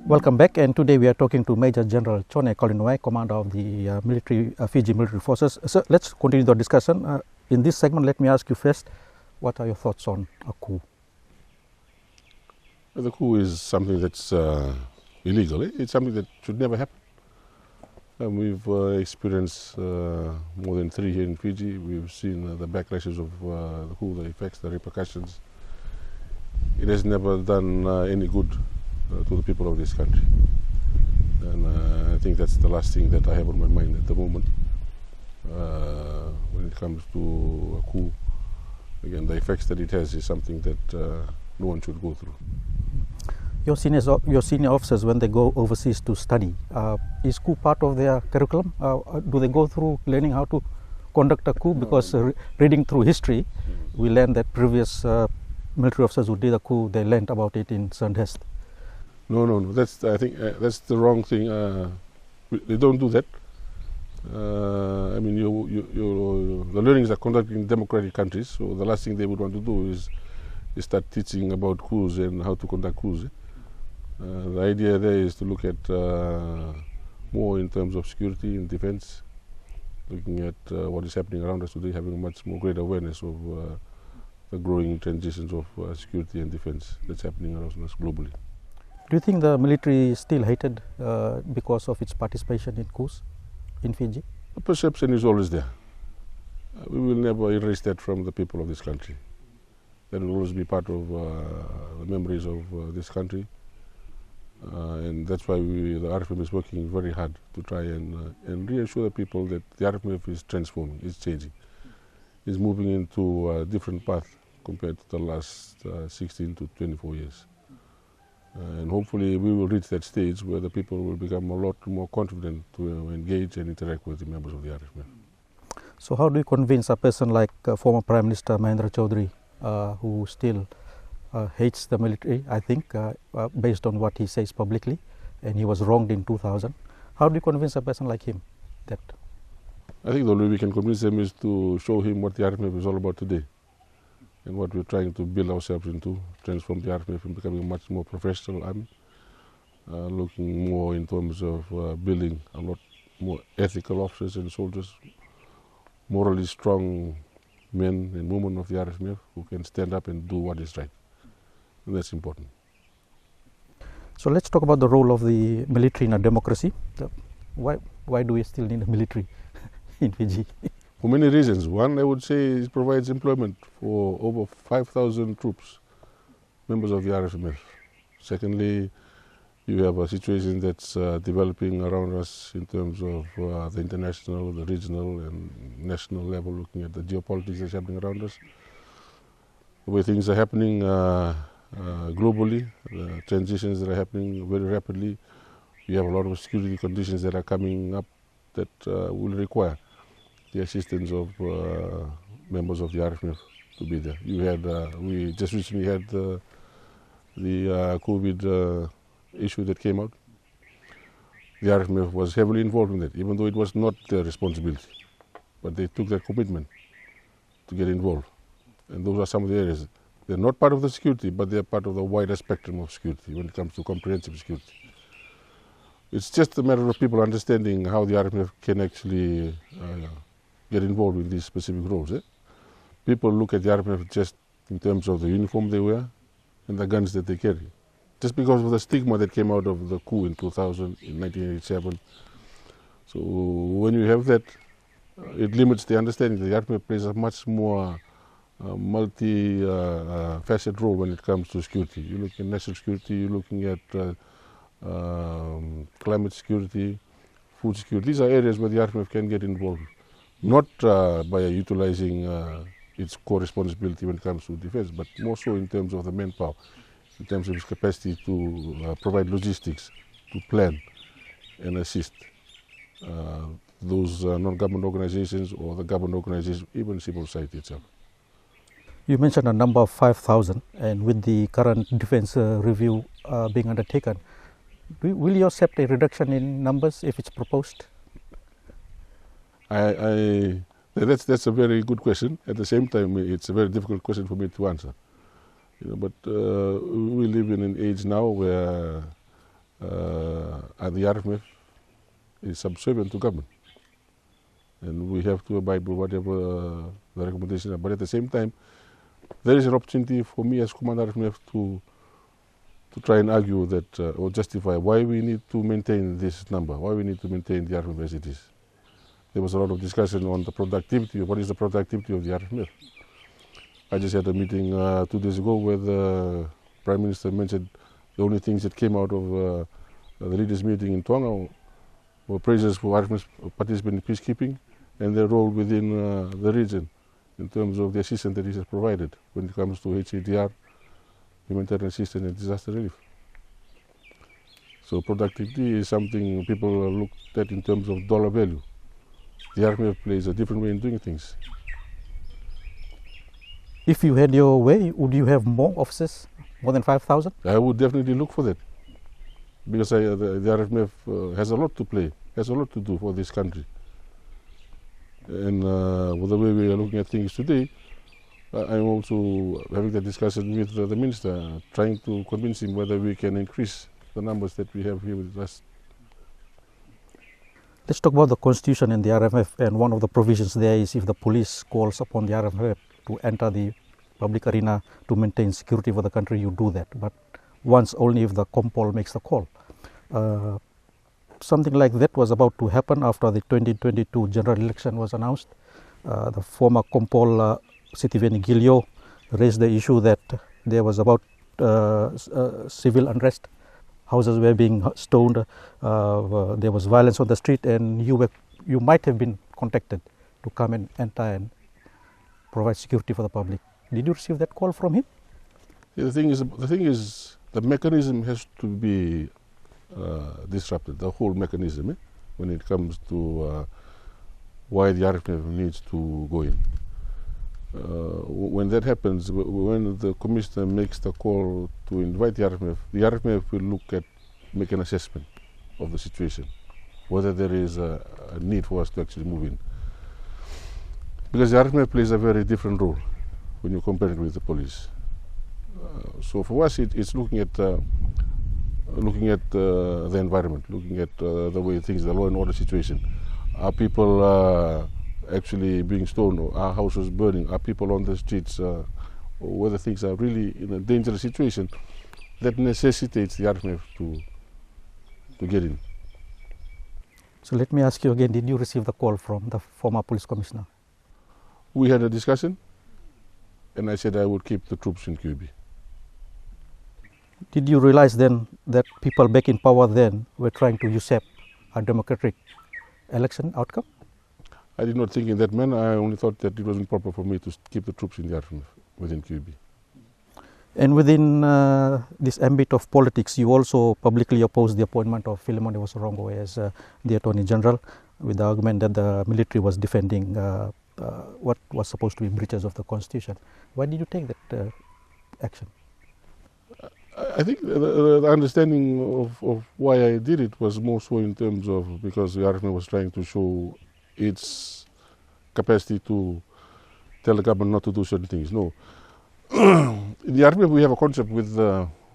Welcome back, and today we are talking to Major General Jone Kalouniwai, Commander of the Fiji military forces. So let's continue the discussion. In this segment, let me ask you first, what are your thoughts on a coup? The coup is something that's illegal. It's something that should never happen. We've experienced more than 3 here in Fiji. We've seen the backlashes of the coup, the effects, the repercussions. It has never done any good to the people of this country. And I think that's the last thing that I have on my mind at the moment. When it comes to a coup, again, the effects that it has is something that no one should go through. Your senior officers, when they go overseas to study, is coup part of their curriculum? Do they go through learning how to conduct a coup? Because reading through history, we learn that previous military officers who did a coup, they learned about it in Sandhurst. No. I think that's the wrong thing. They don't do that. I mean, the learnings are conducted in democratic countries, so the last thing they would want to do is start teaching about coups and how to conduct coups. The idea there is to look at more in terms of security and defense, looking at what is happening around us today, having a much more greater awareness of the growing transitions of security and defense that's happening around us globally. Do you think the military is still hated because of its participation in coups in Fiji? The perception is always there. We will never erase that from the people of this country. That will always be part of the memories of this country. And that's why the RFMF is working very hard to try and reassure the people that the RFMF is transforming, it's changing. It's moving into a different path compared to the last 16 to 24 years. And hopefully we will reach that stage where the people will become a lot more confident to engage and interact with the members of the RFMF. So how do you convince a person like former Prime Minister Mahendra Chaudhry, who still hates the military, I think, based on what he says publicly, and he was wronged in 2000. How do you convince a person like him that? I think the only way we can convince him is to show him what the RFMF is all about today and what we're trying to build ourselves into, transform the RFMF into becoming a much more professional army, looking more in terms of building a lot more ethical officers and soldiers, morally strong men and women of the RFMF who can stand up and do what is right. And that's important. So let's talk about the role of the military in a democracy. Why do we still need a military in Fiji? For many reasons. One, I would say, it provides employment for over 5,000 troops, members of the RFMF. Secondly, you have a situation that's developing around us in terms of the international, the regional and national level, looking at the geopolitics that's happening around us. The way things are happening globally, the transitions that are happening very rapidly. You have a lot of security conditions that are coming up that will require the assistance of members of the RFMF to be there. We just recently had the COVID issue that came out. The RFMF was heavily involved in that, even though it was not their responsibility. But they took that commitment to get involved. And those are some of the areas. They're not part of the security, but they're part of the wider spectrum of security when it comes to comprehensive security. It's just a matter of people understanding how the RFMF can actually get involved in these specific roles. People look at the RFMF just in terms of the uniform they wear and the guns that they carry. Just because of the stigma that came out of the coup in 2000, in 1987. So when you have that, it limits the understanding that the RFMF plays a much more multi-faceted role when it comes to security. You look at national security, you're looking at climate security, food security. These are areas where the RFMF can get involved, not by utilizing its core responsibility when it comes to defense, but more so in terms of the manpower, in terms of its capacity to provide logistics, to plan and assist those non-government organizations or the government organizations, even civil society itself. You mentioned a number of 5,000, and with the current defense review being undertaken, will you accept a reduction in numbers if it's proposed? That's a very good question. At the same time, it's a very difficult question for me to answer. But we live in an age now where and the RFMF is subservient to government. And we have to abide by whatever the recommendation are. But at the same time, there is an opportunity for me as Commander RFMF to try and argue that or justify why we need to maintain this number, why we need to maintain the RFMF as it is. There was a lot of discussion on the productivity, what is the productivity of the RFMF. I just had a meeting 2 days ago where the Prime Minister mentioned the only things that came out of the leaders' meeting in Tonga were praises for RFMF's participation in peacekeeping and their role within the region in terms of the assistance that it has provided when it comes to HADR, humanitarian assistance and disaster relief. So productivity is something people look at in terms of dollar value. The RFMF plays a different way in doing things. If you had your way, would you have more officers, more than 5,000? I would definitely look for that, because the RFMF has a lot to play, has a lot to do for this country. And with the way we are looking at things today, I'm also having that discussion with the Minister, trying to convince him whether we can increase the numbers that we have here with us. Let's talk about the Constitution and the RFMF, and one of the provisions there is if the police calls upon the RFMF to enter the public arena to maintain security for the country, you do that. But once only if the Compol makes the call. Something like that was about to happen after the 2022 general election was announced. The former Compol Sitiveni Gilio raised the issue that there was about civil unrest. Houses were being stoned, there was violence on the street, and you might have been contacted to come and enter and provide security for the public. Did you receive that call from him? Yeah, the thing is, the mechanism has to be disrupted. The whole mechanism, when it comes to why the RFMF needs to go in. When that happens, when the Commissioner makes the call to invite the RFMF will make an assessment of the situation, whether there is a need for us to actually move in. Because the RFMF plays a very different role when you compare it with the police. So for us, it's looking at the environment, looking at the way things, the law and order situation. Are people actually being stoned, or are houses burning? Are people on the streets? Whether things are really in a dangerous situation that necessitates the RFMF to get in. So let me ask you again, did you receive the call from the former police commissioner? We had a discussion, and I said I would keep the troops in QB. Did you realize then that people back in power then were trying to usurp a democratic election outcome? I did not think in that manner. I only thought that it wasn't proper for me to keep the troops in the RFMF within QB. And within this ambit of politics, you also publicly opposed the appointment of Philemon Ewasorongo as the Attorney General, with the argument that the military was defending what was supposed to be breaches of the Constitution. Why did you take that action? I think the understanding of why I did it was more so in terms of because the RFMF was trying to show its capacity to tell the government not to do certain things. No. In the RFMF we have a concept with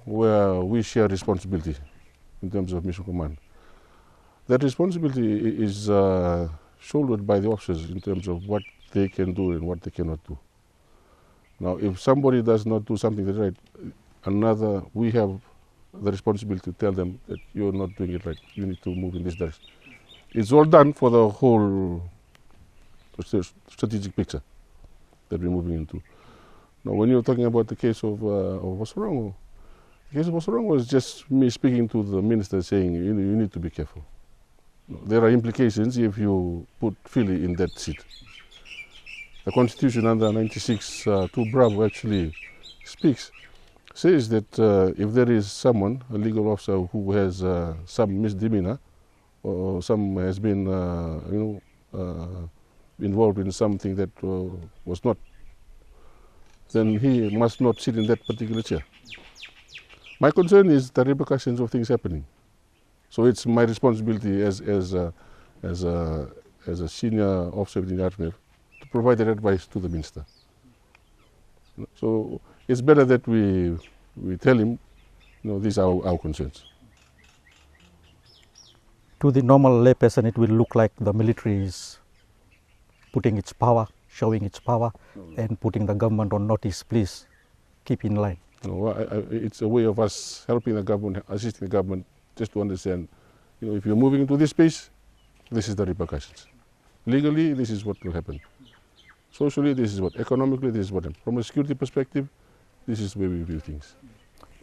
where we share responsibility in terms of mission command. That responsibility is shouldered by the officers in terms of what they can do and what they cannot do. Now, if somebody does not do something that's right, we have the responsibility to tell them that you're not doing it right, you need to move in this direction. It's all done for the whole strategic picture that we're moving into. Now, when you're talking about the case of Ewasorongo, the case of Ewasorongo was just me speaking to the minister saying, you need to be careful. There are implications if you put Philly in that seat. The Constitution under 96 2 Bravo actually says that if there is someone, a legal officer who has some misdemeanor or some has been involved in something that was not, then he must not sit in that particular chair. My concern is the repercussions of things happening. So it's my responsibility as a senior officer within the RFMF to provide that advice to the minister. So it's better that we tell him, these are our concerns. To the normal layperson, it will look like the military is putting its power, showing its power, and putting the government on notice. Please keep in line. No, it's a way of us helping the government, assisting the government, just to understand, if you're moving into this space, this is the repercussions. Legally, this is what will happen. Socially, this is what. Economically, this is what. From a security perspective, this is the way we view things.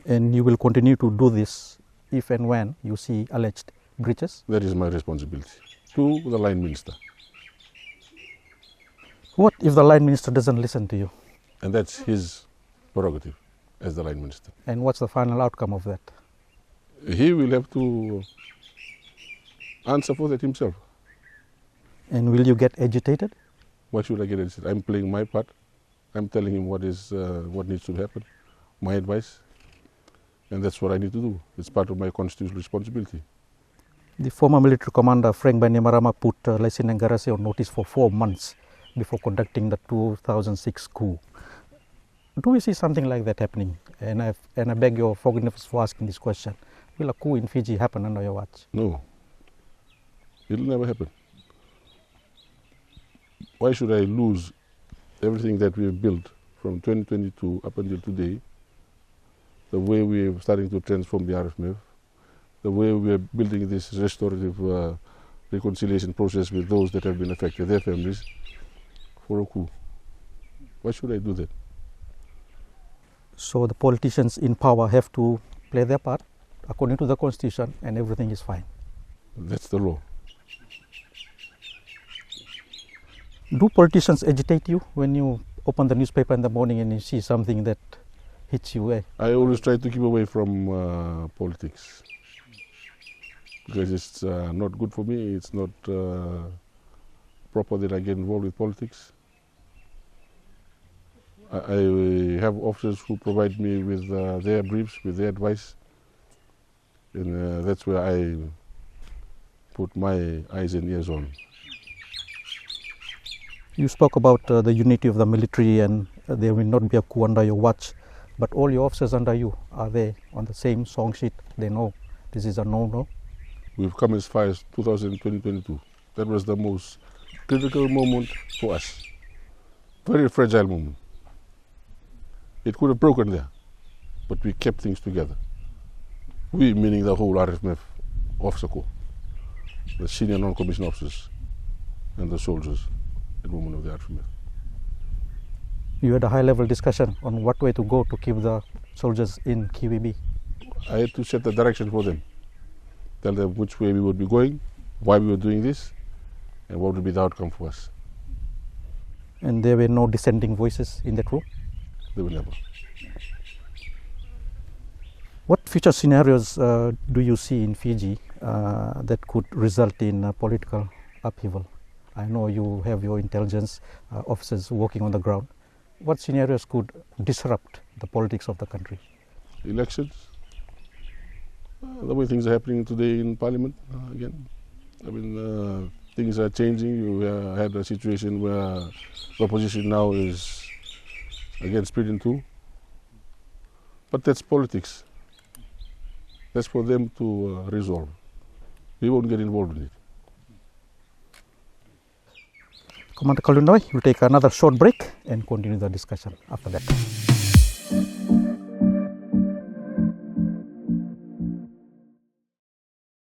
And you will continue to do this if and when you see alleged breaches? That is my responsibility to the line minister. What if the line minister doesn't listen to you? And that's his prerogative as the line minister. And what's the final outcome of that? He will have to answer for that himself. And will you get agitated? Why should I get agitated? I'm playing my part. I'm telling him what needs to happen, my advice, and that's what I need to do. It's part of my constitutional responsibility. The former military commander Frank Bainimarama put Lieutenant Garasi on notice for 4 months before conducting the 2006 coup. Do we see something like that happening? And I beg your forgiveness for asking this question. Will a coup in Fiji happen under your watch? No, it will never happen. Why should I lose everything that we have built from 2022 up until today, the way we are starting to transform the RFMF, the way we are building this restorative reconciliation process with those that have been affected, their families, for a coup? Why should I do that? So the politicians in power have to play their part according to the constitution and everything is fine. That's the law. Do politicians agitate you when you open the newspaper in the morning and you see something that hits you? I always try to keep away from politics because it's not good for me. It's not proper that I get involved with politics. I have officers who provide me with their briefs, with their advice, and that's where I put my eyes and ears on. You spoke about the unity of the military and there will not be a coup under your watch, but all your officers under you, are they on the same song sheet? They know this is a no-no? We've come as far as 2022. That was the most critical moment for us. Very fragile moment. It could have broken there, but we kept things together. We, meaning the whole RFMF officer corps, the senior non-commissioned officers and the soldiers and women of the RFMF. You had a high-level discussion on what way to go to keep the soldiers in KWB. I had to set the direction for them, tell them which way we would be going, why we were doing this, and what would be the outcome for us. And there were no dissenting voices in that room? They will never. What future scenarios do you see in Fiji that could result in political upheaval? I know you have your intelligence officers working on the ground. What scenarios could disrupt the politics of the country? Elections. The way things are happening today in Parliament, again. I mean, things are changing. You had a situation where the opposition now is again split in two. But that's politics. That's for them to resolve. We won't get involved in it. Commander Kalouniwai will take another short break and continue the discussion after that.